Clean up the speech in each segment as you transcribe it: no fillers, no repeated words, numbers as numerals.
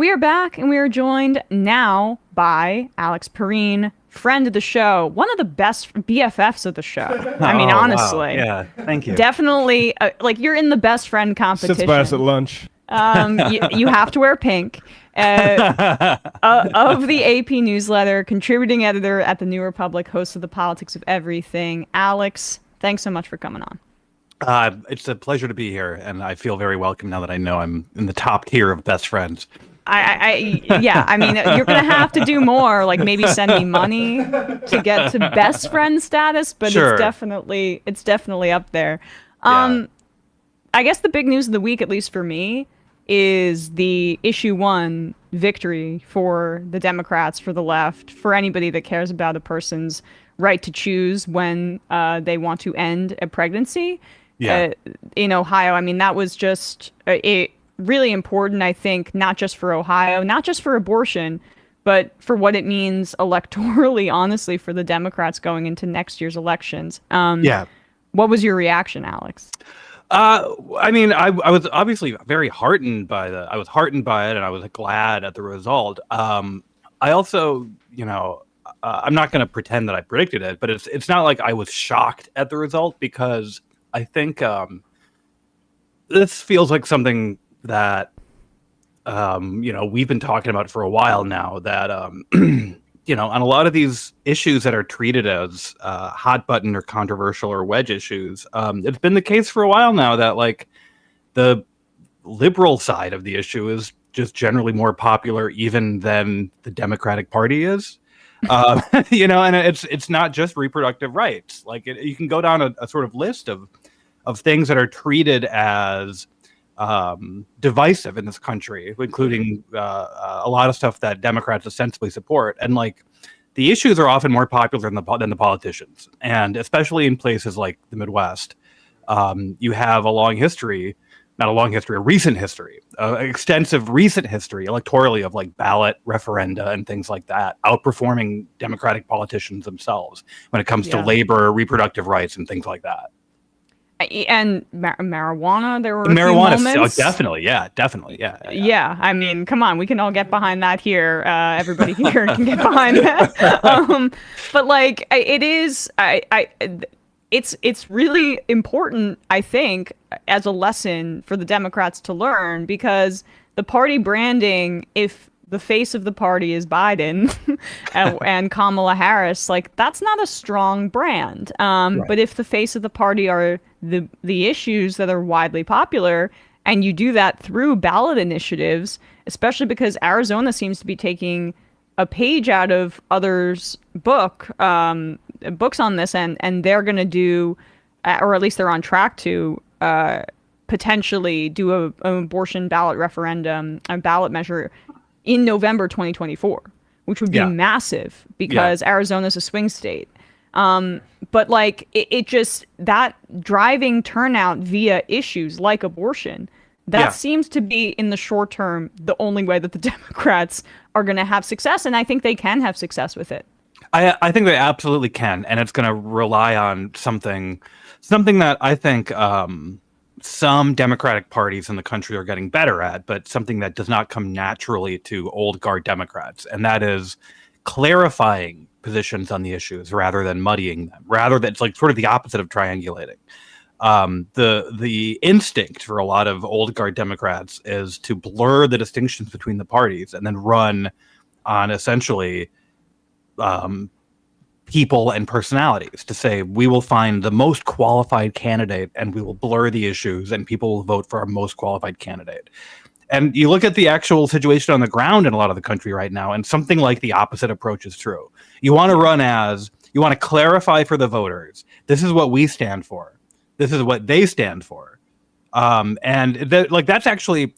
We are back, and we are joined now by Alex Perrine, friend of the show, one of the best BFFs of the show. I mean, Wow. honestly, Yeah, thank you. definitely, like you're in the best friend competition. Sits by us at lunch. You have to wear pink. Of the AP newsletter, contributing editor at the New Republic, host of the Politics of Everything. Alex, thanks so much for coming on. It's a pleasure to be here, and I feel very welcome now that I know I'm in the top tier of best friends. Yeah, I mean, you're gonna have to do more, like maybe send me money to get to best friend status, but Sure. it's definitely up there. Yeah. I guess the big news of the week, at least for me, is the issue 1 victory for the Democrats, for the left, for anybody that cares about a person's right to choose when they want to end a pregnancy. Yeah. In Ohio. I mean, that was just really important, I think, not just for Ohio, not just for abortion, but for what it means electorally, honestly, for the Democrats going into next year's elections. Yeah. What was your reaction, Alex? I mean, I was obviously very heartened by I was heartened by it, and I was glad at the result. I also, I'm not going to pretend that I predicted it, but it's not like I was shocked at the result, because I think this feels like something that we've been talking about for a while now, that on a lot of these issues that are treated as hot button or controversial or wedge issues, it's been the case for a while now that like the liberal side of the issue is just generally more popular even than the Democratic Party is. And it's not just reproductive rights. Like you can go down a sort of list of things that are treated as divisive in this country, including a lot of stuff that Democrats ostensibly support. And like the issues are often more popular than the politicians. And especially in places like the Midwest, you have a recent history, extensive recent history electorally of like ballot referenda and things like that, outperforming Democratic politicians themselves when it comes to labor, reproductive rights, and things like that. And marijuana, there were a few moments. Definitely, yeah. Yeah, I mean, come on, we can all get behind that here. Everybody here can get behind that. But like, it is, it's really important, I think, as a lesson for the Democrats to learn, because the party branding, if the face of the party is Biden and Kamala Harris, like that's not a strong brand. Right. But if the face of the party are the issues that are widely popular, and you do that through ballot initiatives, especially because Arizona seems to be taking a page out of others' books on this, and they're going to do, or at least they're on track to potentially do an abortion ballot referendum, a ballot measure in November 2024, which would be massive, because Arizona's a swing state. But like it just, that driving turnout via issues like abortion, that seems to be in the short term the only way that the Democrats are going to have success, and I think they can have success with it. I think they absolutely can, and it's going to rely on something that I think some Democratic parties in the country are getting better at, but something that does not come naturally to old guard Democrats, and that is clarifying positions on the issues rather than muddying them. Rather than, it's like sort of the opposite of triangulating. The instinct for a lot of old guard Democrats is to blur the distinctions between the parties and then run on essentially people and personalities, to say we will find the most qualified candidate and we will blur the issues and people will vote for our most qualified candidate. And you look at the actual situation on the ground in a lot of the country right now, and something like the opposite approach is true. You want to clarify for the voters, this is what we stand for, this is what they stand for. That's actually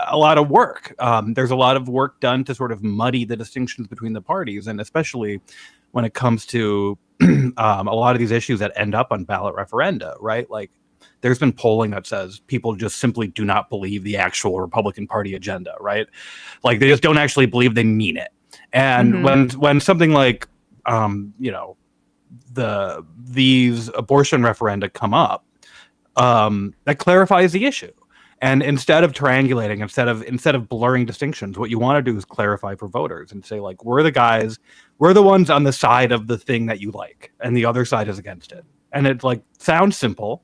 a lot of work. There's a lot of work done to sort of muddy the distinctions between the parties, and especially when it comes to a lot of these issues that end up on ballot referenda, right? Like, there's been polling that says people just simply do not believe the actual Republican Party agenda, right? Like, they just don't actually believe they mean it. And when something like, these abortion referenda come up, that clarifies the issue. And instead of triangulating, instead of blurring distinctions, what you want to do is clarify for voters and say, like, we're the ones on the side of the thing that you like, and the other side is against it. And it like sounds simple,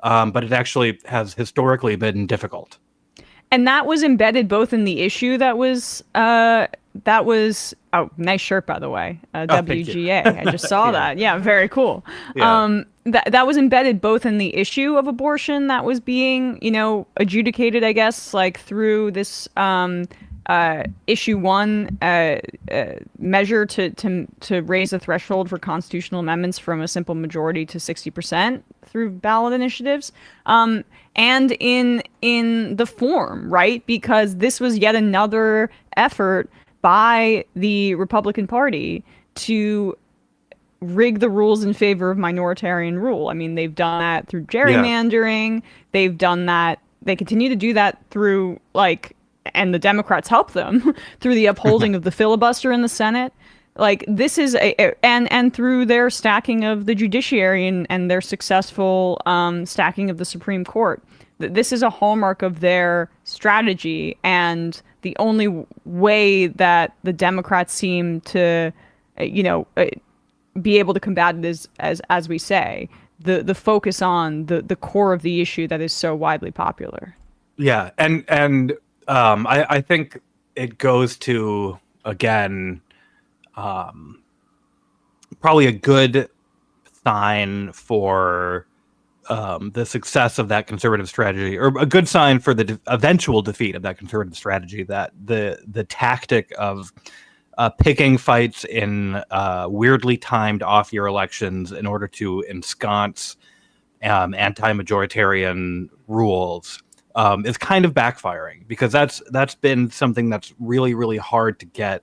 but it actually has historically been difficult. And that was embedded both in the issue that was oh, nice shirt, by the way, WGA. I just saw that. Yeah, very cool. Yeah. That was embedded both in the issue of abortion that was being, adjudicated, I guess, like through this issue 1 measure to raise the threshold for constitutional amendments from a simple majority to 60% through ballot initiatives, and in the form, right? Because this was yet another effort by the Republican Party to rig the rules in favor of minoritarian rule. I mean, they've done that through gerrymandering. Yeah. They've done that. They continue to do that through and the Democrats help them through the upholding of the filibuster in the Senate. Like, this is and through their stacking of the judiciary and their successful stacking of the Supreme Court. This is a hallmark of their strategy, and the only way that the Democrats seem to, be able to combat it is, as we say, the focus on the core of the issue that is so widely popular. Yeah, and I think it goes to, again, probably a good sign for the success of that conservative strategy, or a good sign for the eventual defeat of that conservative strategy, that the tactic of picking fights in weirdly timed off-year elections in order to ensconce anti-majoritarian rules is kind of backfiring, because that's been something that's really, really hard to get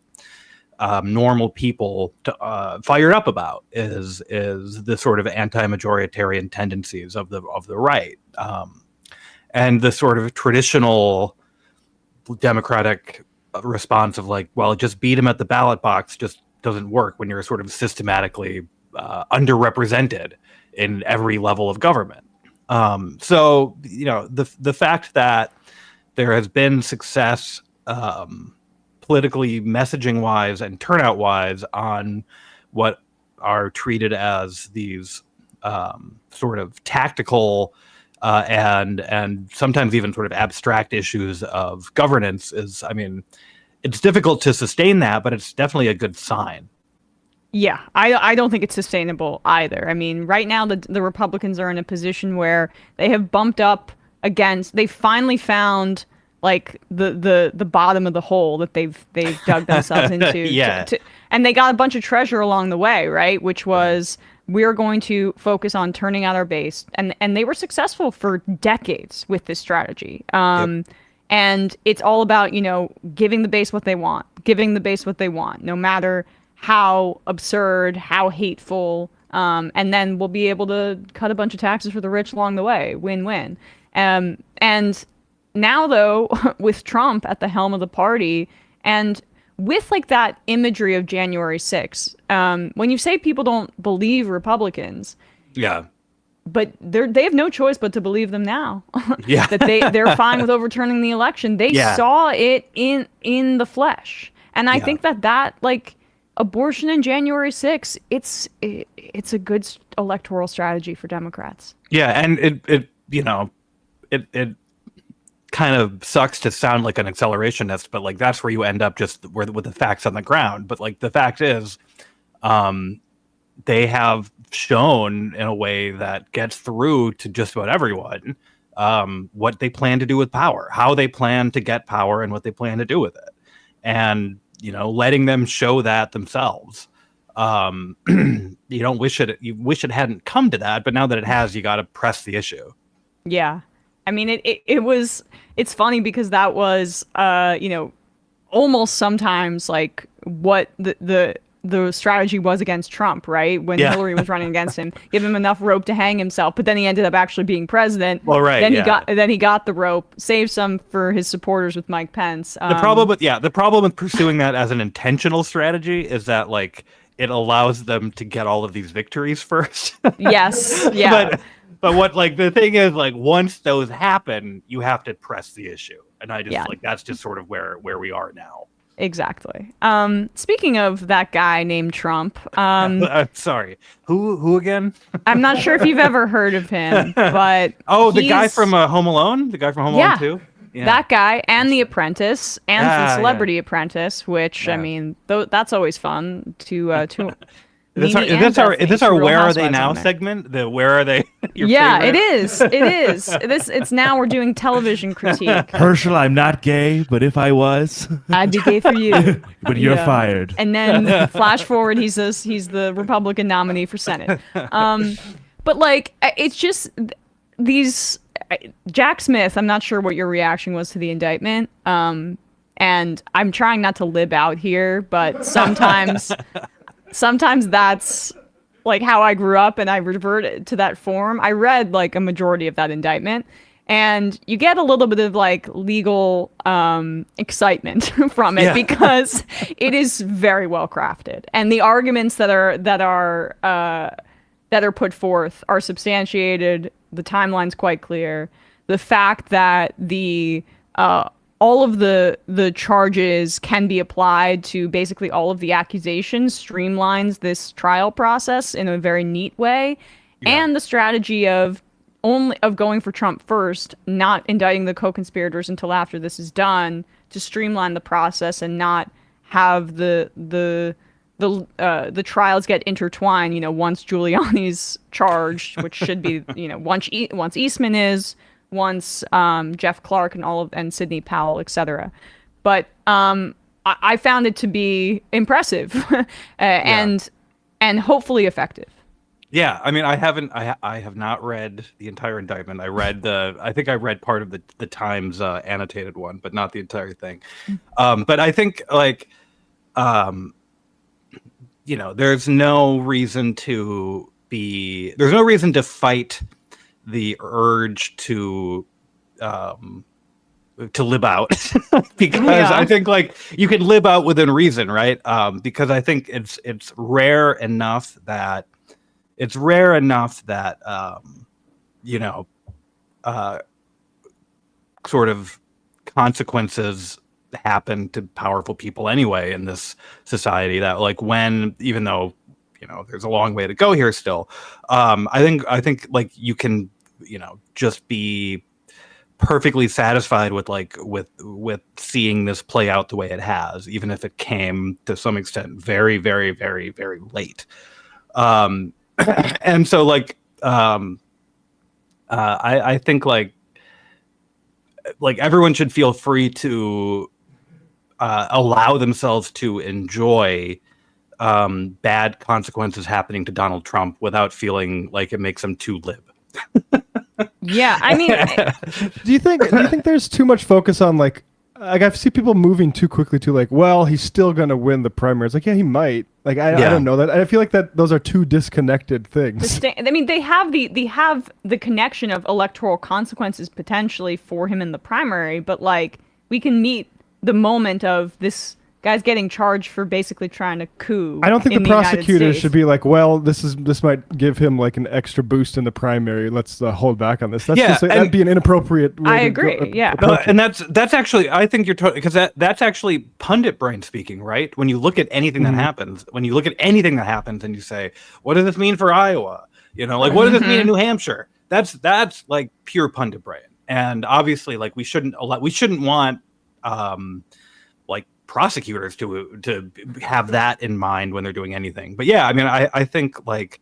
normal people to fired up about, is the sort of anti-majoritarian tendencies of the right, and the sort of traditional Democratic response of like, well, just beat him at the ballot box just doesn't work when you're sort of systematically underrepresented in every level of government. So the fact that there has been success politically, messaging wise and turnout wise on what are treated as these sort of tactical and sometimes even sort of abstract issues of governance is, I mean, it's difficult to sustain that, but it's definitely a good sign. Yeah, I don't think it's sustainable either. I mean, right now the Republicans are in a position where they have bumped up against, they finally found like the bottom of the hole that they've dug themselves into. Yeah. And they got a bunch of treasure along the way, right? Which was, we're going to focus on turning out our base. And they were successful for decades with this strategy. Yep. And it's all about, giving the base what they want, no matter how absurd, how hateful, and then we'll be able to cut a bunch of taxes for the rich along the way. Win-win. And now, though, with Trump at the helm of the party, and with like that imagery of January 6th, when you say people don't believe Republicans, yeah, but they have no choice but to believe them now. Yeah. That they're fine with overturning the election. They saw it in the flesh, and I think that like abortion in January 6th, it's a good electoral strategy for Democrats. Yeah, and it kind of sucks to sound like an accelerationist, but like that's where you end up, just with the facts on the ground. But like the fact is, they have shown in a way that gets through to just about everyone what they plan to do with power, how they plan to get power, and what they plan to do with it. And letting them show that themselves. You wish it hadn't come to that, but now that it has, you got to press the issue. Yeah. I mean, it's funny because that was, almost sometimes like what the strategy was against Trump, right? When Hillary was running against him, give him enough rope to hang himself, but then he ended up actually being president. Well, right. Then he got the rope, saved some for his supporters with Mike Pence. The problem with pursuing that as an intentional strategy is that like it allows them to get all of these victories first. Yes. Yeah. But what like the thing is like once those happen, you have to press the issue, and I just like that's just sort of where we are now. Exactly. Speaking of that guy named Trump, sorry, who again? I'm not sure if you've ever heard of him, but the guy from Home Alone, the guy from Home Alone 2. Yeah. That guy and The Apprentice and The Celebrity Apprentice, which I mean, that's always fun to. Is this our Where Are They Now segment? The Where Are They? Yeah, favorite? It is. It's now we're doing television critique. Herschel, I'm not gay, but if I was, I'd be gay for you. But you're fired. And then flash forward, he's the Republican nominee for Senate. But like, it's just these Jack Smith. I'm not sure what your reaction was to the indictment. And I'm trying not to lib out here, but sometimes that's like how I grew up and I reverted to that form. I read like a majority of that indictment and you get a little bit of like legal excitement from it because it is very well crafted. And the arguments that are put forth are substantiated. The timeline's quite clear. The fact that all of the charges can be applied to basically all of the accusations streamlines this trial process in a very neat way. Yeah. And the strategy of going for Trump first, not indicting the co-conspirators until after this is done, to streamline the process and not have the trials get intertwined. You know, once Giuliani's charged, which should be once Eastman is. Once Jeff Clark and Sidney Powell, etc. But I found it to be impressive and hopefully effective. Yeah, I mean, I have not read the entire indictment. I think I read part of the Times annotated one, but not the entire thing. But I think like there's no reason to fight the urge to lib out because I think like you can lib out within reason, right? Because I think it's rare enough that sort of consequences happen to powerful people anyway in this society that like even though there's a long way to go here still. I think like you can, just be perfectly satisfied with seeing this play out the way it has, even if it came to some extent very, very, very, very late. And so like, I think like everyone should feel free to allow themselves to enjoy bad consequences happening to Donald Trump without feeling like it makes them too lib. Yeah, I mean, do you think there's too much focus on like I see people moving too quickly to like, well, he's still gonna win the primary. It's like, yeah, he might. Like, I don't know that. I feel like that those are two disconnected things. I mean, they have the connection of electoral consequences potentially for him in the primary, but like we can meet the moment of this guy's getting charged for basically trying to coup. I don't think the prosecutors should be like, well, this might give him like an extra boost in the primary. Let's hold back on this. That's that'd be an inappropriate way I agree. And that's actually, I think you're totally, because that's actually pundit brain speaking, right? When you look at anything that happens, and you say, what does this mean for Iowa? Like, what does this mean in New Hampshire? That's like pure pundit brain. And obviously, like, we shouldn't want like prosecutors to have that in mind when they're doing anything. But yeah, I mean, I think like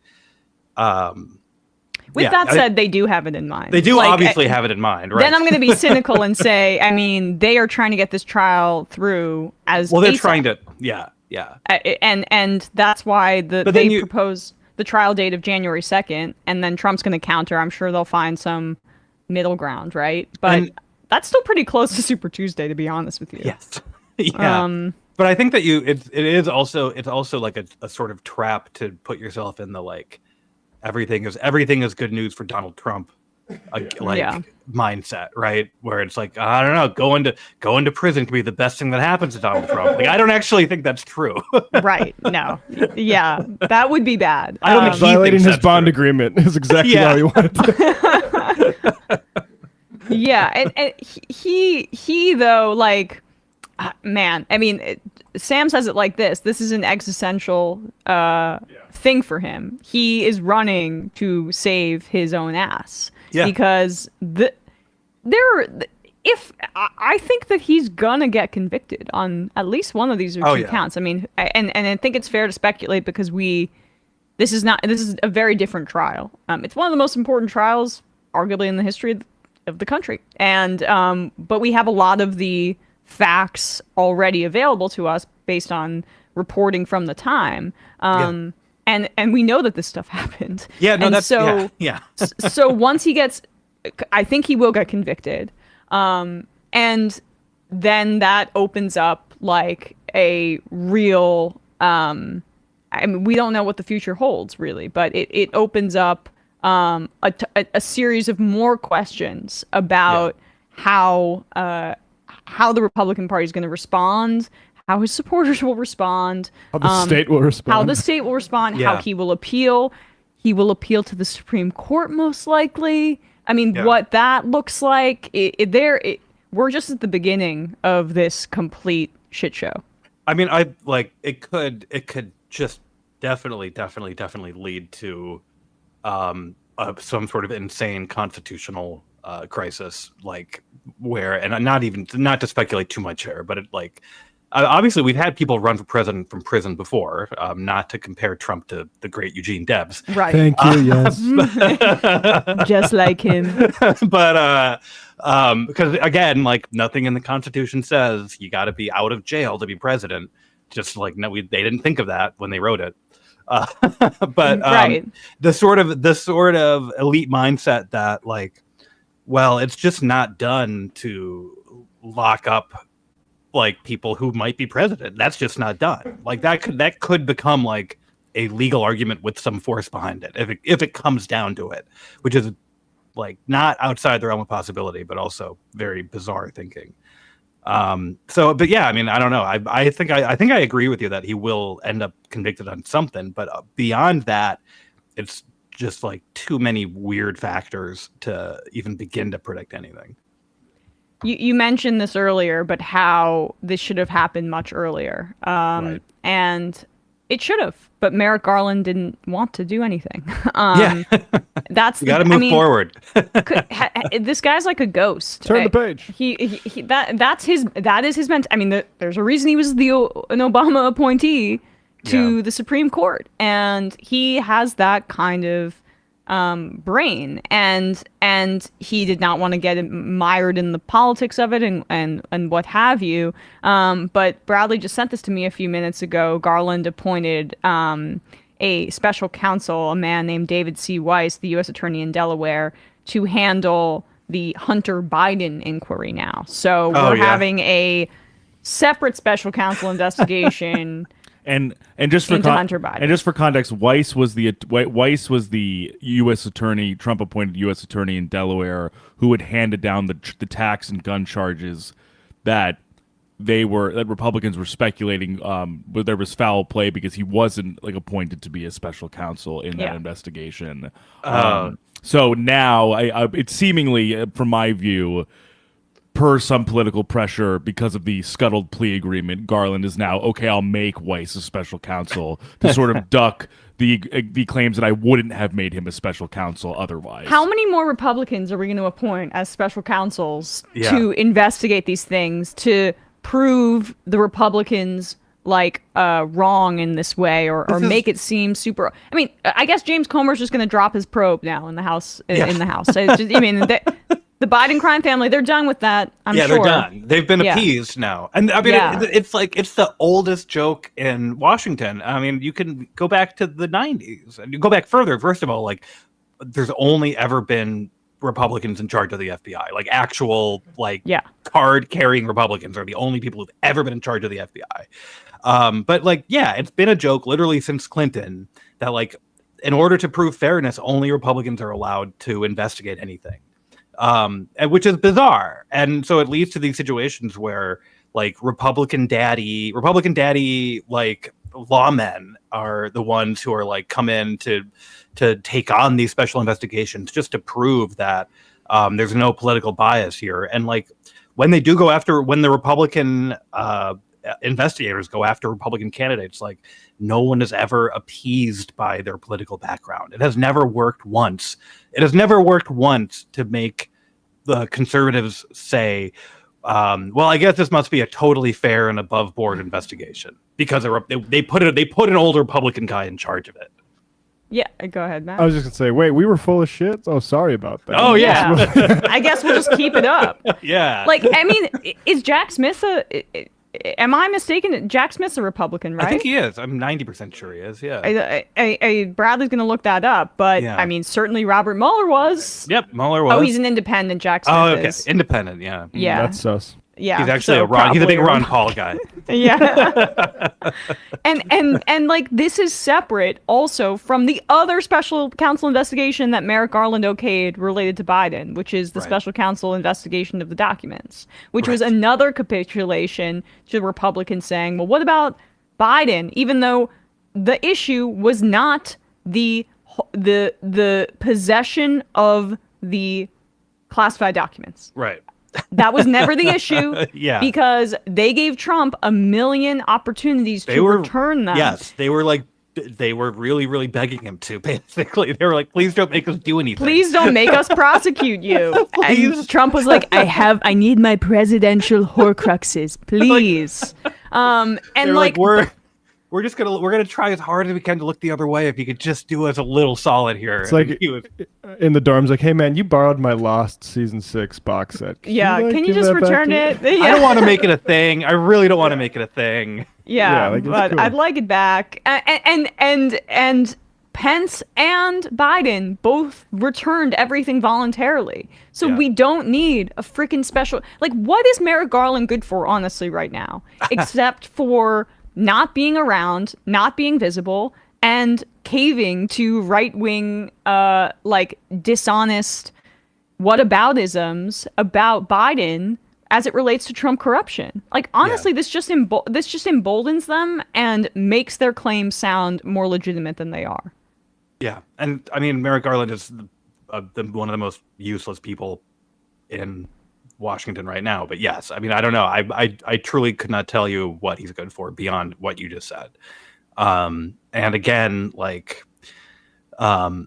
with that said, they do have it in mind. They do obviously have it in mind, right? Then I'm going to be cynical and say, I mean, they are trying to get this trial through as well. They're trying to, and that's why they propose the trial date of January 2nd, and then Trump's going to counter. I'm sure they'll find some middle ground, right? But that's still pretty close to Super Tuesday, to be honest with you. Yes. Yeah. But I think that it is also like a sort of trap to put yourself in the like everything is good news for Donald Trump mindset, right? Where it's like, I don't know, going to prison could be the best thing that happens to Donald Trump. Like, I don't actually think that's true. Right? No. Yeah, that would be bad. I don't think he violating thinks his that's bond true. agreement is exactly how he wanted to. Yeah, and he though, like, man, I mean, Sam says it like this: this is an existential thing for him. He is running to save his own ass because I think that he's gonna get convicted on at least one of these or two counts. I mean, and I think it's fair to speculate because this is a very different trial. It's one of the most important trials, arguably, in the history of the country, and but we have a lot of the facts already available to us based on reporting from the time, and we know that this stuff happened. So once he gets, I think he will get convicted, and then that opens up like a real I mean, we don't know what the future holds really, but it opens up a series of more questions about how the Republican Party is going to respond, how his supporters will respond, how the state will respond, how he will appeal. He will appeal to the Supreme Court most likely. I mean, what that looks like, we're just at the beginning of this complete shit show. I mean, it could just definitely lead to some sort of insane constitutional crisis, like where, and not to speculate too much here, but obviously we've had people run for president from prison before, not to compare Trump to the great Eugene Debs. Right. Thank you, yes. Just like him. But because again, like nothing in the Constitution says you got to be out of jail to be president. Just like they didn't think of that when they wrote it. But the sort of elite mindset that like, well, it's just not done to lock up like people who might be president. That's just not done. Like that could become like a legal argument with some force behind it if it comes down to it, which is like not outside the realm of possibility, but also very bizarre thinking. But yeah, I mean, I don't know. I think I agree with you that he will end up convicted on something, but beyond that, it's just like too many weird factors to even begin to predict anything. You mentioned this earlier, but how this should have happened much earlier. Right. And it should have, but Merrick Garland didn't want to do anything. That's you got to move forward. This guy's like a ghost. Turn the page. That is his I mean, there's a reason he was an Obama appointee to the Supreme Court, and he has that kind of brain, and he did not want to get mired in the politics of it and what have you. But Bradley just sent this to me a few minutes ago. Garland appointed a special counsel, a man named David C. Weiss, the U.S. attorney in Delaware, to handle the Hunter Biden inquiry now. So we're having a separate special counsel investigation. And just for Hunter Biden. And just for context, Weiss was the U.S. attorney, Trump appointed U.S. attorney in Delaware, who had handed down the tax and gun charges that Republicans were speculating but there was foul play because he wasn't like appointed to be a special counsel in that investigation. So now it's seemingly, from my view, per some political pressure because of the scuttled plea agreement, Garland is now, okay, I'll make Weiss a special counsel to sort of duck the claims that I wouldn't have made him a special counsel otherwise. How many more Republicans are we going to appoint as special counsels to investigate these things, to prove the Republicans like wrong in this way, or make it seem super? I mean, I guess James Comer's just going to drop his probe now in the House. In the House, I mean. The Biden crime family, they're done with that, I'm sure. Yeah, they're done. They've been appeased now. And I mean, it's the oldest joke in Washington. I mean, you can go back to the 90s. And you go back further. First of all, like, there's only ever been Republicans in charge of the FBI. Like, actual, card-carrying Republicans are the only people who've ever been in charge of the FBI. But, like, it's been a joke literally since Clinton that, like, in order to prove fairness, only Republicans are allowed to investigate anything, and which is bizarre. And so it leads to these situations where like Republican daddy, like lawmen are the ones who are like come in to take on these special investigations just to prove that there's no political bias here. And like when they do go after, when the Republican investigators go after Republican candidates, like no one is ever appeased by their political background. It has never worked once. It has never worked once to make the conservatives say, well, I guess this must be a totally fair and above board investigation because they put an old Republican guy in charge of it. Yeah, go ahead, Matt. I was just gonna say, wait, we were full of shit. Oh, sorry about that. Oh yeah. I guess we'll just keep it up. Yeah. Like, I mean, is Jack Smith am I mistaken? Jack Smith's a Republican, right? I think he is. I'm 90% sure he is. Yeah. Bradley's going to look that up, but Yeah. I mean, certainly Robert Mueller was. Yep, Mueller was. Oh, he's an independent. Jack Smith Oh, okay. is. Independent, yeah. Yeah. That's sus. Yeah. He's actually so he's a big probably Ron Paul guy. Yeah. and like this is separate also from the other special counsel investigation that Merrick Garland okayed related to Biden, which is the Right. special counsel investigation of the documents, which was Right. another capitulation to Republicans saying, well, what about Biden? Even though the issue was not the possession of the classified documents. Right. That was never the issue. Yeah. Because they gave Trump a million opportunities to return them. Yes, they were really, really begging him to, basically. They were like, please don't make us do anything. Please don't make us prosecute you. Please. And Trump was like, I need my presidential horcruxes, please. And They're like, we're gonna try as hard as we can to look the other way if you could just do us a little solid here. It's like And he was, in the dorms, like, hey man, you borrowed my Lost season 6 box set. can you give just that back return to me?" it? I Yeah. don't want to make it a thing. I really don't want to make it a thing. Yeah, like, it's but cool. I'd like it back. And Pence and Biden both returned everything voluntarily. So Yeah. we don't need a freaking special. Like, what is Merrick Garland good for, honestly, right now? Except for not being around, not being visible, and caving to right-wing, like, dishonest whataboutisms about Biden as it relates to Trump corruption. Like, honestly, this just emboldens them and makes their claims sound more legitimate than they are. Yeah, and I mean, Merrick Garland is one of the most useless people in Washington right now. But yes, I mean, I don't know. I truly could not tell you what he's good for beyond what you just said. And again, like, the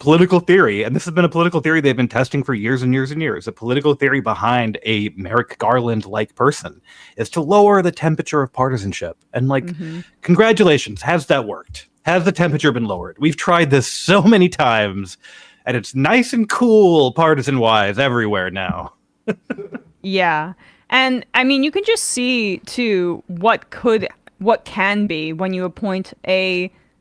political theory, and this has been a political theory they've been testing for years and years and years. The political theory behind a Merrick Garland-like person is to lower the temperature of partisanship. And like, congratulations, has that worked? Has the temperature been lowered? We've tried this so many times, and it's nice and cool partisan-wise everywhere now. Yeah. And I mean, you can just see too what can be when you appoint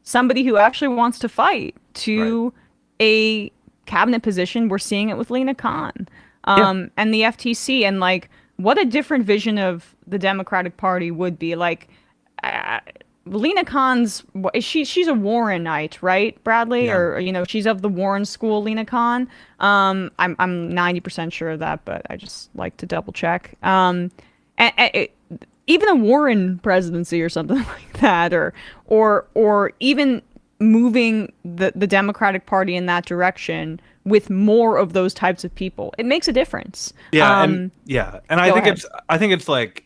somebody who actually wants to fight to a cabinet position. We're seeing it with Lena Khan and the FTC, and like what a different vision of the Democratic Party would be. Like Lena Khan's, she's a Warrenite, right, Bradley? Yeah. Or she's of the Warren school, Lena Khan. I'm 90% sure of that, but I just like to double check. Even a Warren presidency or something like that, or even moving the Democratic Party in that direction with more of those types of people, it makes a difference. Yeah, and I think ahead. it's like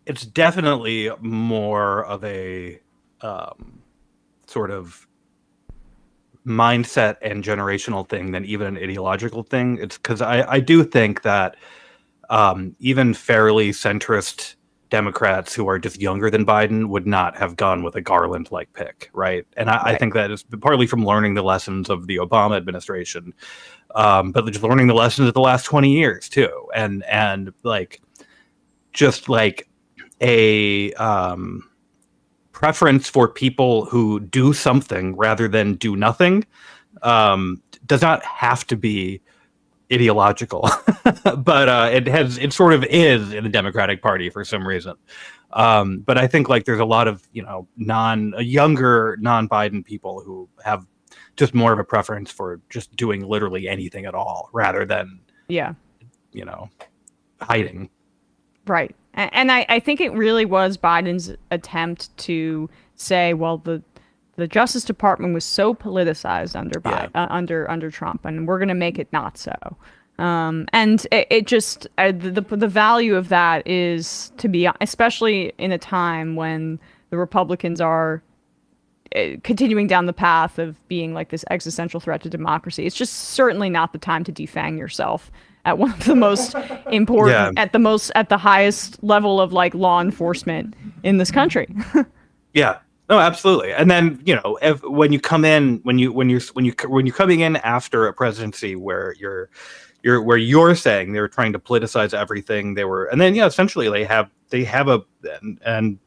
it's definitely more of a sort of mindset and generational thing than even an ideological thing. It's because I do think that even fairly centrist Democrats who are just younger than Biden would not have gone with a Garland-like pick, right? And I think that is partly from learning the lessons of the Obama administration, but just learning the lessons of the last 20 years too, and like just like a preference for people who do something rather than do nothing does not have to be ideological, but it sort of is in the Democratic Party for some reason. But I think like there's a lot of younger non-Biden people who have just more of a preference for just doing literally anything at all rather than hiding. Right. And I think it really was Biden's attempt to say, well, the Justice Department was so politicized under Trump, and we're going to make it not so. And it just the value of that is to be, especially in a time when the Republicans are continuing down the path of being like this existential threat to democracy. It's just certainly not the time to defang yourself at one of the most important, at the highest level of like law enforcement in this country. Yeah. No, absolutely. And then, when you come in, when you're coming in after a presidency where you're saying they were trying to politicize everything, and then essentially they have and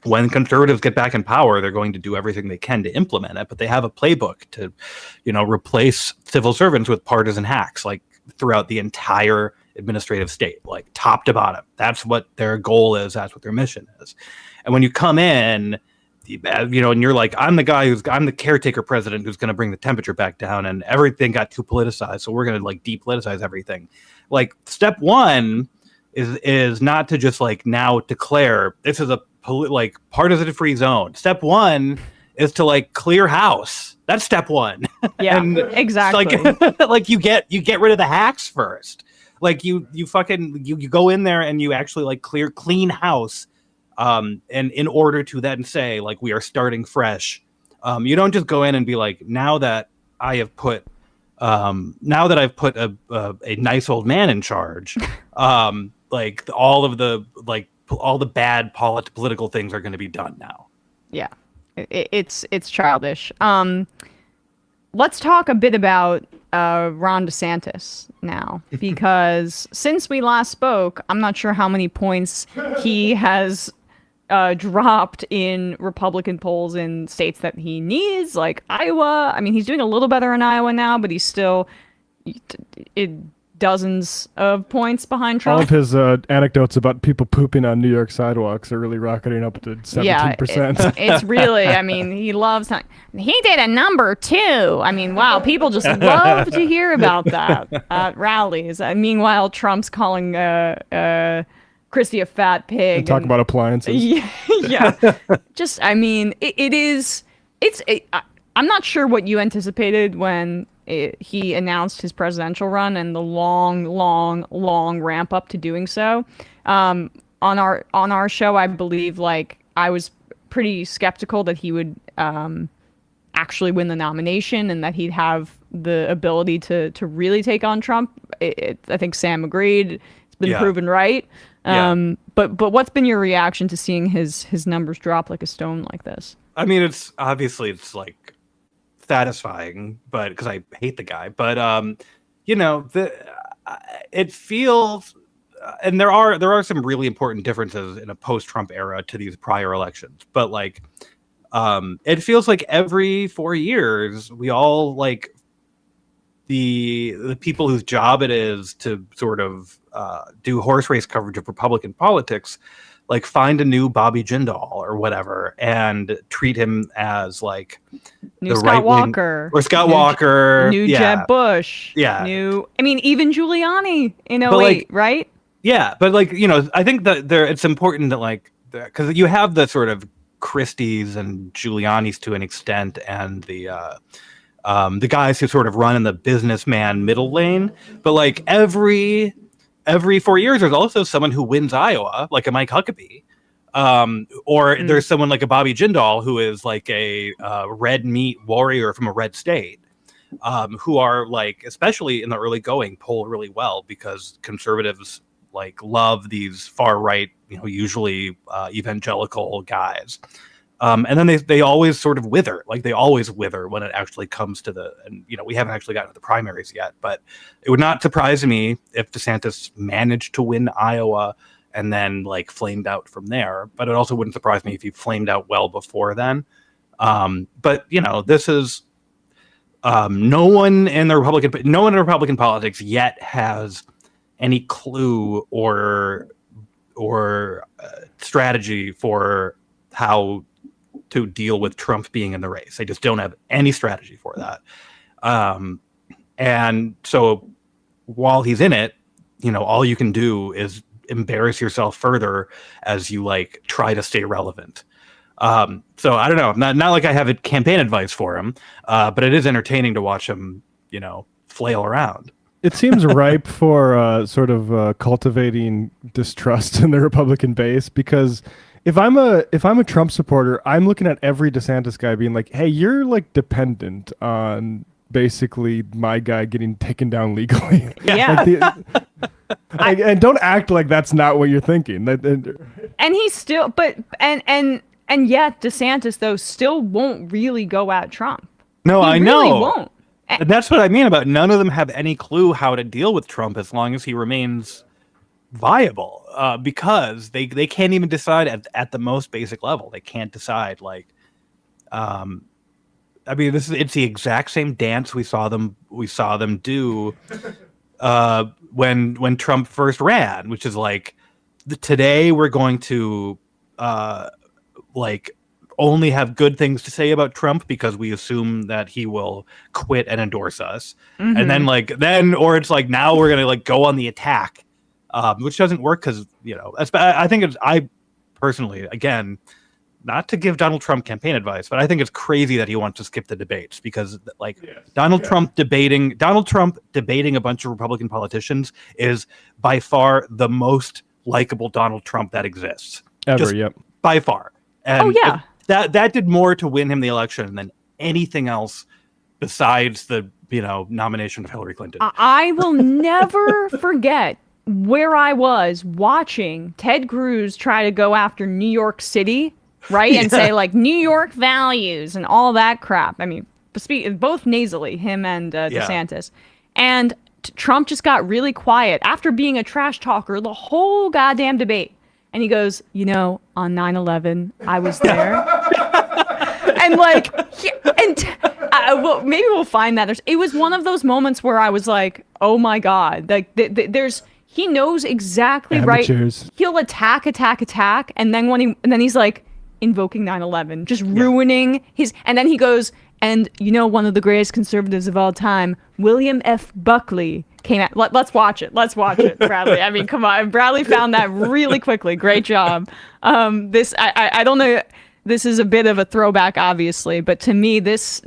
when conservatives get back in power, they're going to do everything they can to implement it, but they have a playbook to, replace civil servants with partisan hacks, like throughout the entire administrative state, like top to bottom. That's what their goal is. That's what their mission is. And when you come in, and you're like, I'm the caretaker president who's going to bring the temperature back down, and everything got too politicized, so we're going to like depoliticize everything. Like step one is not to just like now declare this is a partisan-free zone. Step one is to like clear house. That's step one. Yeah, and exactly. Like you get rid of the hacks first. Like you go in there and you actually like clean house. And in order to then say like we are starting fresh, you don't just go in and be like, now that I've put a nice old man in charge, like all the bad political things are going to be done now. Yeah, it's childish. Let's talk a bit about Ron DeSantis now, because since we last spoke, I'm not sure how many points he has dropped in Republican polls in states that he needs, like Iowa. I mean, he's doing a little better in Iowa now, but he's still dozens of points behind Trump. All of his anecdotes about people pooping on New York sidewalks are really rocketing up to 17%. Yeah, it's really, I mean, he loves, he did a number 2. I mean, wow, people just love to hear about that at rallies. Meanwhile, Trump's calling Christie a fat pig. And talk about appliances. Yeah. Just, I mean, I'm not sure what you anticipated when he announced his presidential run and the long ramp up to doing so. On our show, I believe, like, I was pretty skeptical that he would actually win the nomination and that he'd have the ability to really take on Trump. I think Sam agreed. It's been proven right. But what's been your reaction to seeing his numbers drop like a stone like this? I mean, it's like satisfying, but because I hate the guy, but it feels, and there are some really important differences in a post-Trump era to these prior elections, but like it feels like every 4 years we all like the people whose job it is to sort of do horse race coverage of Republican politics, like find a new Bobby Jindal or whatever and treat him as like new Scott Walker or Scott Walker, new Jeb Bush, I mean, even Giuliani in 08, right? Yeah, but like, I think that it's important that like, because you have the sort of Christie's and Giuliani's to an extent, and the guys who sort of run in the businessman middle lane, but like every 4 years, there's also someone who wins Iowa, like a Mike Huckabee, or there's someone like a Bobby Jindal who is like a red meat warrior from a red state, who are like, especially in the early going, poll really well because conservatives like love these far right, usually evangelical guys. And then they always sort of wither, like they always wither when it actually comes to we haven't actually gotten to the primaries yet, but it would not surprise me if DeSantis managed to win Iowa and then like flamed out from there. But it also wouldn't surprise me if he flamed out well before then. But this is no one in Republican politics yet has any clue or strategy for how to deal with Trump being in the race. They just don't have any strategy for that. And so while he's in it, all you can do is embarrass yourself further as you like try to stay relevant. So I don't know, not like I have a campaign advice for him, but it is entertaining to watch him, flail around. It seems ripe for sort of cultivating distrust in the Republican base, because if I'm a Trump supporter, I'm looking at every DeSantis guy being like, hey, you're like dependent on basically my guy getting taken down legally. Yeah. And don't act like that's not what you're thinking. And he's still, and yet DeSantis though still won't really go at Trump. No, he I really know. Won't. And that's what I mean about none of them have any clue how to deal with Trump as long as he remains viable, because they can't even decide at the most basic level. They can't decide it's the exact same dance we saw them do when Trump first ran, which is like, today we're going to only have good things to say about Trump because we assume that he will quit and endorse us. Mm-hmm. And then or it's like, now we're gonna go on the attack, which doesn't work because I personally, again, not to give Donald Trump campaign advice, but I think it's crazy that he wants to skip the debates, because Donald Trump debating a bunch of Republican politicians is by far the most likable Donald Trump that exists ever. Yep, by far. And that did more to win him the election than anything else besides the nomination of Hillary Clinton. I will never forget where I was watching Ted Cruz try to go after New York City, right? And say New York values and all that crap. I mean, both nasally, him and DeSantis. And Trump just got really quiet after being a trash talker the whole goddamn debate. And he goes, on 9/11, I was there. And maybe we'll find that. It was one of those moments where I was like, oh my God. He knows exactly Amateurs. Right. He'll attack. And then he's like invoking 9/11, just ruining and then he goes, and one of the greatest conservatives of all time, William F. Buckley, came out. Let's watch it, Bradley. I mean, come on. Bradley found that really quickly. Great job. I don't know. This is a bit of a throwback, obviously, but to me, this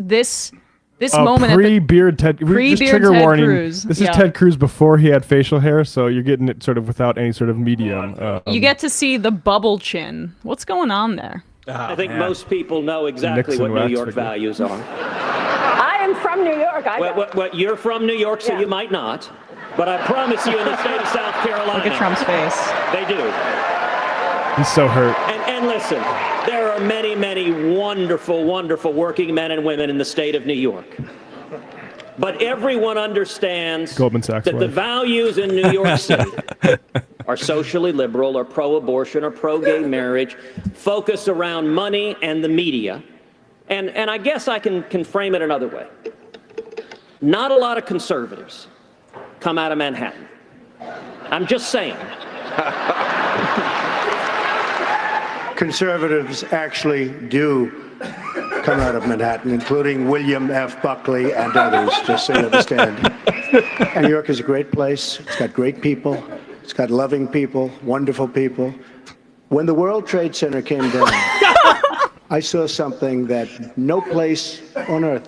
moment pre-beard Ted. Just trigger Ted warning. Cruz. This is Ted Cruz before he had facial hair, so you're getting it sort of without any sort of medium. You get to see the bubble chin. What's going on there? I think most people know exactly what New York values are. I am from New York. Well, you're from New York, so you might not. But I promise you, in the state of South Carolina, look at Trump's face. They do. He's so hurt. And listen, there are many, many wonderful, wonderful working men and women in the state of New York. But everyone understands that the values in New York City are socially liberal or pro-abortion or pro-gay marriage, focused around money and the media. And I guess I can frame it another way. Not a lot of conservatives come out of Manhattan. I'm just saying. Conservatives actually do come out of Manhattan, including William F. Buckley and others, just so you understand. And New York is a great place. It's got great people. It's got loving people, wonderful people. When the World Trade Center came down, I saw something that no place on earth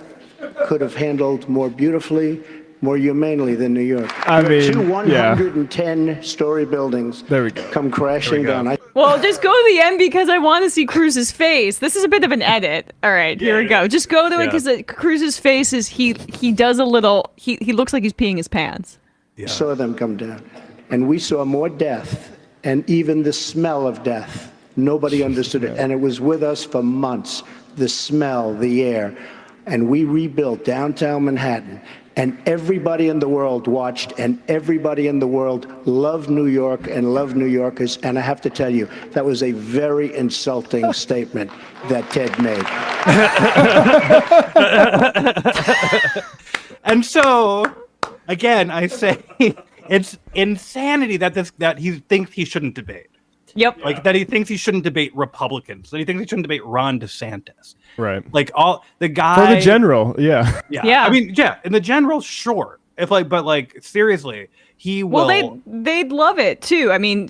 could have handled more beautifully, more humanely than New York. I mean, 110-story buildings come crashing down. Well, just go to the end because I want to see Cruz's face. This is a bit of an edit. All right, here we go. Just go to it because Cruz's face is he does a little. He looks like he's peeing his pants. Yeah. Saw them come down, and we saw more death, and even the smell of death. Nobody understood it, and it was with us for months. The smell, the air, and we rebuilt downtown Manhattan. And everybody in the world watched, and everybody in the world loved New York and loved New Yorkers. And I have to tell you, that was a very insulting statement that Ted made. And so, again, I say it's insanity that he thinks he shouldn't debate. Yep. Like that he thinks he shouldn't debate Republicans, that he thinks he shouldn't debate Ron DeSantis. Right. Like all the guy for the general, yeah. Yeah. I mean, yeah, in the general, sure. If like, but like seriously, he will. Well, they'd love it too. I mean,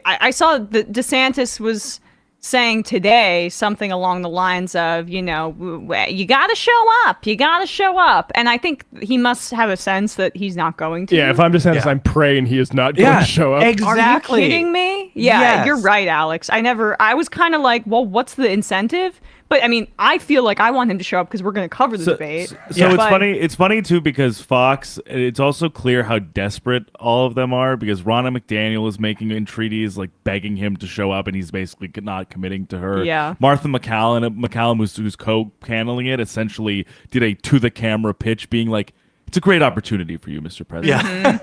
I saw that DeSantis was saying today something along the lines of, you got to show up. You got to show up. And I think he must have a sense that he's not going to. Yeah, if I'm DeSantis, I'm praying he is not going to show up. Exactly. Are you kidding me? Yeah, Yes. You're right, Alex. I was kind of like, well, what's the incentive? But I mean, I feel like I want him to show up because we're going to cover the debate. So it's funny. It's funny too because Fox. It's also clear how desperate all of them are because Ronna McDaniel is making entreaties, like begging him to show up, and he's basically not committing to her. Yeah. Martha McCallum, who's co-handling it, essentially did a to the camera pitch, being like, "It's a great opportunity for you, Mr. President." Yeah.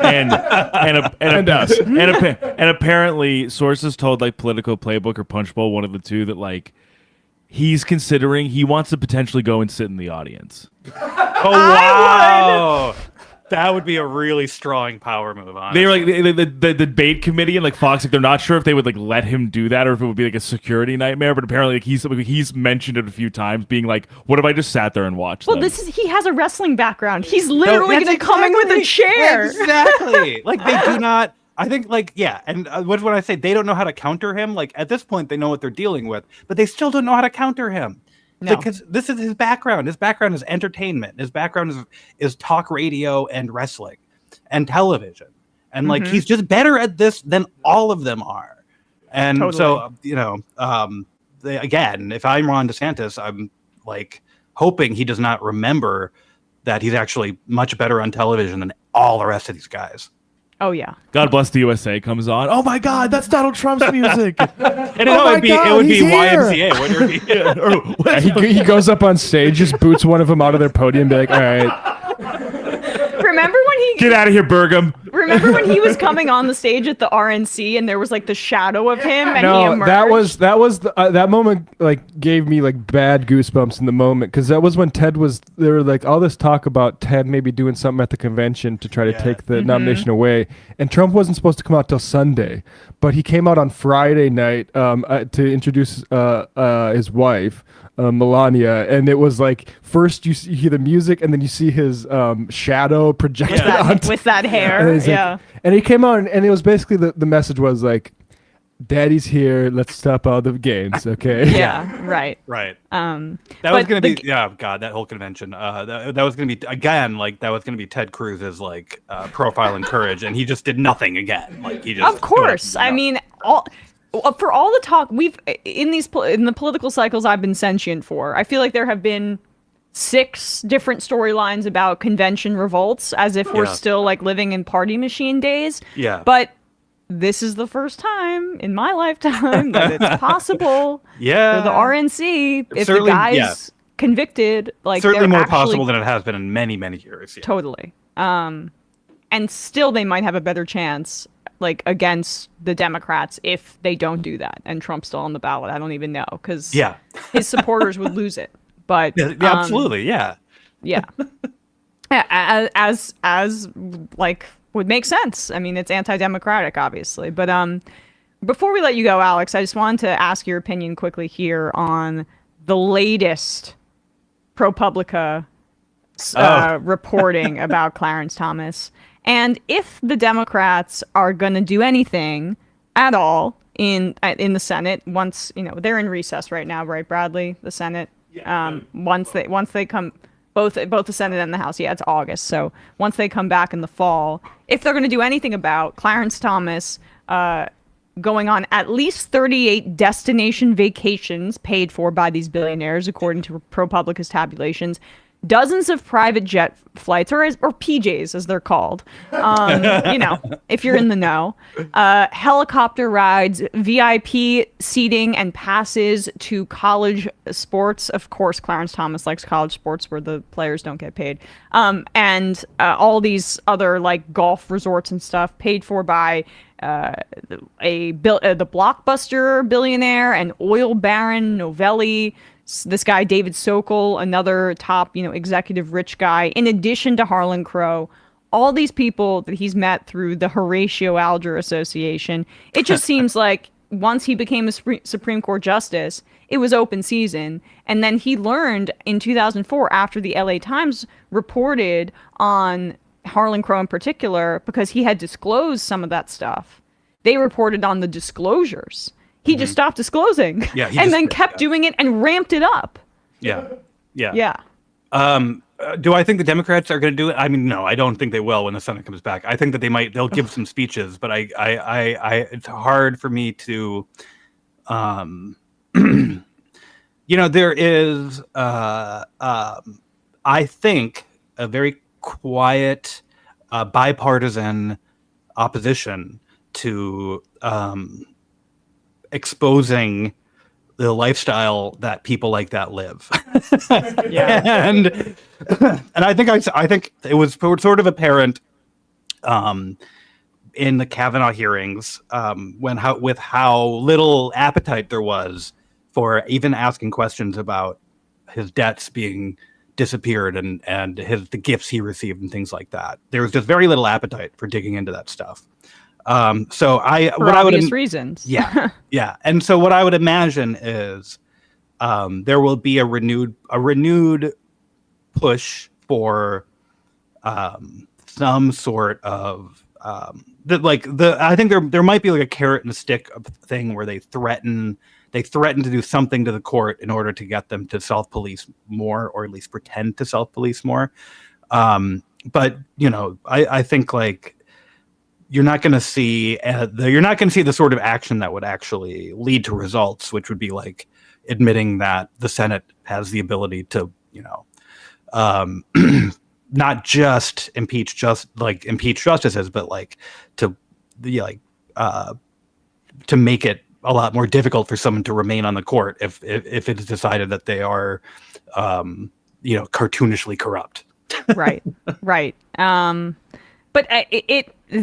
And apparently, sources told like Politico Playbook or Punchbowl, one of the two, that like. He wants to potentially go and sit in the audience. Oh, wow. That would be a really strong power move, honestly. They were like the debate committee and like Fox, like they're not sure if they would like let him do that or if it would be like a security nightmare. But apparently, like, he's mentioned it a few times, being like, "What if I just sat there and watched?" Well, them? he has a wrestling background. He's literally going to come in with a chair. Exactly. Like they do not. I think, like, yeah, and what I say, they don't know how to counter him. Like, at this point, they know what they're dealing with, but they still don't know how to counter him. No. Because this is his background. His background is entertainment. His background is talk radio and wrestling and television. And, like, he's just better at this than all of them are. And so, again, if I'm Ron DeSantis, I'm, like, hoping he does not remember that he's actually much better on television than all the rest of these guys. Oh yeah. God Bless the USA comes on. Oh my God, that's Donald Trump's music. And it would be YMCA, wouldn't it be? He goes up on stage, just boots one of them out of their podium, and be like, "All right." Remember when he Get out of here, Burgum. Remember when he was coming on the stage at the RNC and there was like the shadow of him and he emerged? that moment like gave me like bad goosebumps in the moment because that was when Ted was there were like all this talk about Ted maybe doing something at the convention to try to take the nomination away, and Trump wasn't supposed to come out till Sunday, but he came out on Friday night to introduce his wife. Melania, and it was like first you hear the music and then you see his shadow projected with that hair. And and he came out and it was basically the message was like, "Daddy's here, let's stop all the games," okay? Right. That was gonna be that whole convention. That was gonna be again like that was gonna be Ted Cruz's like profile and courage, and he just did nothing again. Like he just of course. I mean for all the talk we've in the political cycles I've been sentient for, I feel like there have been 6 different storylines about convention revolts, as if we're still like living in party machine days. Yeah. But this is the first time in my lifetime that it's possible for the RNC, if the guy's convicted, like certainly they're more actually, possible than it has been in many, many years. Yeah. Totally. And still they might have a better chance like against the Democrats if they don't do that and Trump's still on the ballot. I don't even know because his supporters would lose it. But absolutely, as like would make sense. I mean, it's anti-democratic, obviously. But before we let you go, Alex, I just wanted to ask your opinion quickly here on the latest ProPublica reporting about Clarence Thomas. And if the Democrats are going to do anything at all in the Senate, once they're in recess right now, right, Bradley? The Senate, once they come, both the Senate and the House, it's August. So once they come back in the fall, if they're going to do anything about Clarence Thomas going on at least 38 destination vacations paid for by these billionaires, according to ProPublica's tabulations. Dozens of private jet flights, or PJs as they're called, if you're in the know, helicopter rides, VIP seating and passes to college sports. Of course, Clarence Thomas likes college sports where the players don't get paid. And all these other like golf resorts and stuff paid for by the blockbuster billionaire and oil baron Novelli. This guy, David Sokol, another top, executive rich guy, in addition to Harlan Crow, all these people that he's met through the Horatio Alger Association. It just seems like, once he became a Supreme Court justice, it was open season. And then he learned in 2004, after the LA Times reported on Harlan Crow in particular, because he had disclosed some of that stuff. They reported on the disclosures. He just stopped disclosing, and then kept doing it and ramped it up. Yeah. Do I think the Democrats are going to do it? I mean, no, I don't think they will when the Senate comes back. I think that they'll give some speeches, but it's hard for me to, there is, I think, a very quiet, bipartisan opposition to exposing the lifestyle that people like that live. and I think it was sort of apparent in the Kavanaugh hearings with how little appetite there was for even asking questions about his debts being disappeared and the gifts he received and things like that. There was just very little appetite for digging into that stuff. For obvious reasons. Yeah. And so what I would imagine is there will be a renewed push for some sort of I think there might be like a carrot and a stick thing where they threaten to do something to the court in order to get them to self-police more, or at least pretend to self-police more. But I think like you're not going to see the sort of action that would actually lead to results, which would be like admitting that the Senate has the ability to, not just impeach justices, but like to make it a lot more difficult for someone to remain on the court if it's decided that they are, cartoonishly corrupt. Right. But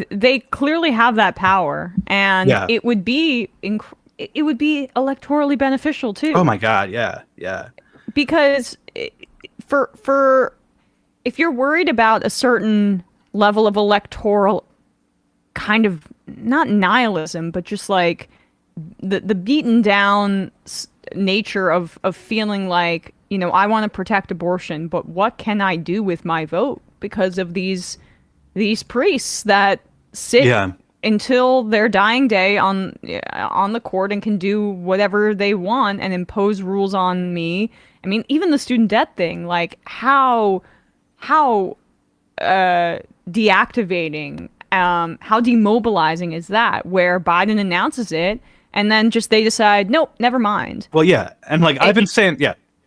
they clearly have that power, and it would be electorally beneficial too. Oh my God, yeah. Because for if you're worried about a certain level of electoral kind of not nihilism, but just like the beaten down nature of feeling like, I want to protect abortion, but what can I do with my vote because of these priests that sit until their dying day on the court and can do whatever they want and impose rules on me. I mean, even the student debt thing, like how deactivating, how demobilizing is that, where Biden announces it and then just they decide, nope, never mind. Well, yeah. And like I've been saying,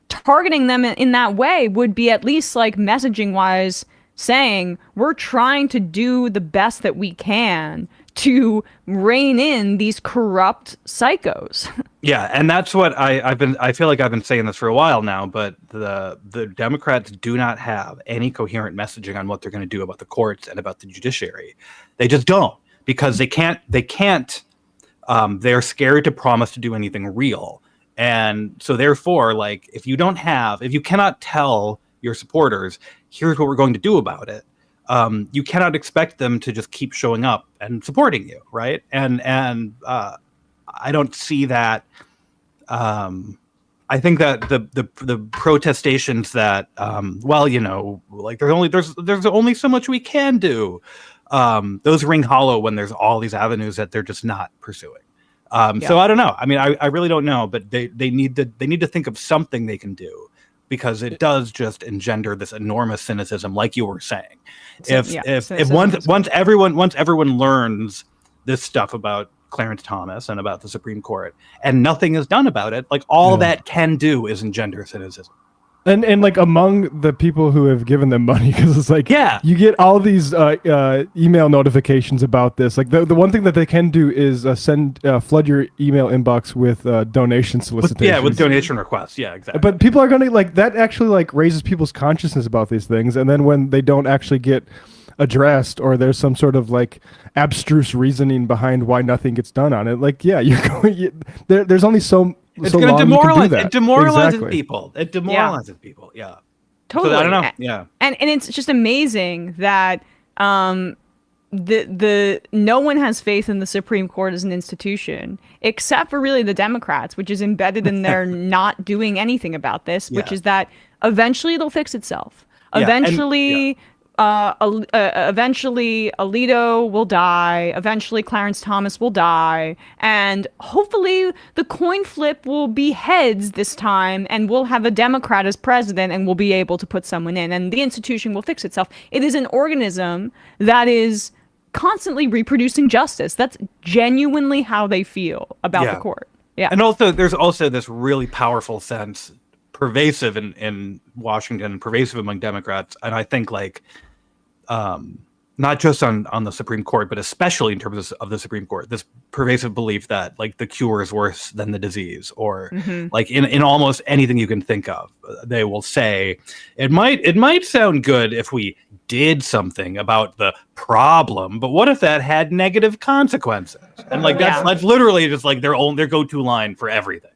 targeting them in that way would be at least like messaging wise saying we're trying to do the best that we can to rein in these corrupt psychos. Yeah, and that's what I feel like I've been saying this for a while now, but the Democrats do not have any coherent messaging on what they're going to do about the courts and about the judiciary. They just don't, because they can't they're scared to promise to do anything real. And so therefore, like if you cannot tell your supporters, here's what we're going to do about it, you cannot expect them to just keep showing up and supporting you, right? And I don't see that. I think that the protestations that like there's only so much we can do. Those ring hollow when there's all these avenues that they're just not pursuing. So I don't know. I mean, I really don't know, but they need to think of something they can do, because it does just engender this enormous cynicism, like you were saying. If once everyone learns this stuff about Clarence Thomas and about the Supreme Court, and nothing is done about it, like all that can do is engender cynicism. And like among the people who have given them money, because it's like, you get all these email notifications about this. Like the one thing that they can do is flood your email inbox with donation solicitations. With donation requests. Yeah, exactly. But people are going to like that actually like raises people's consciousness about these things. And then when they don't actually get addressed, or there's some sort of like abstruse reasoning behind why nothing gets done on it, like there's only so. It's going to demoralize. It demoralizes people. It demoralizes people. Yeah. Totally. So, I don't know. Yeah. And it's just amazing that no one has faith in the Supreme Court as an institution, except for really the Democrats, which is embedded in their not doing anything about this, which is that eventually it'll fix itself. Eventually, eventually Alito will die. Eventually Clarence Thomas will die. And hopefully the coin flip will be heads this time, and we'll have a Democrat as president, and we'll be able to put someone in, and the institution will fix itself. It is an organism that is constantly reproducing justice. That's genuinely how they feel about the court. Yeah. And also, there's also this really powerful sense, pervasive in Washington, pervasive among Democrats, and I think like not just on the Supreme Court, but especially in terms of the Supreme Court, this pervasive belief that like the cure is worse than the disease, or like in almost anything you can think of, they will say it might sound good if we did something about the problem, but what if that had negative consequences? And like that's literally just like their go-to line for everything.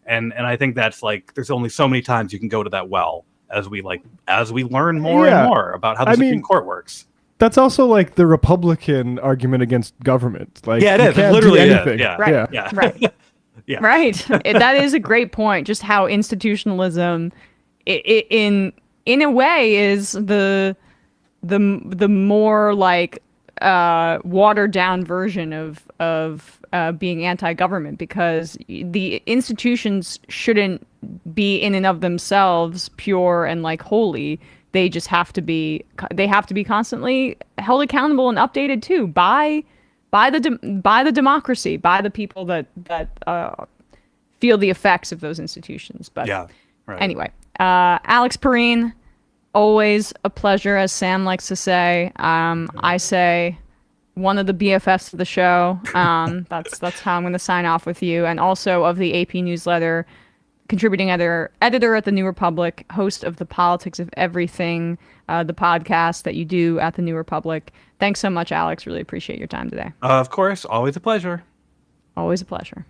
And I think that's like there's only so many times you can go to that well as we learn more and more about how the Supreme Court works. That's also like the Republican argument against government. Like, it is. Can't literally do anything. Right. That is a great point. Just how institutionalism, in a way, is the more like watered down version of being anti-government, because the institutions shouldn't be in and of themselves pure and like holy. They just have to be constantly held accountable and updated too by the democracy, by the people that feel the effects of those institutions. But anyway, Alex Perrine, always a pleasure, as Sam likes to say. I say one of the BFFs of the show. That's how I'm going to sign off with you, and also of the AP newsletter, contributing editor at the New Republic, host of the Politics of Everything, the podcast that you do at the New Republic. Thanks so much, Alex. Really appreciate your time today. Of course, always a pleasure. Always a pleasure.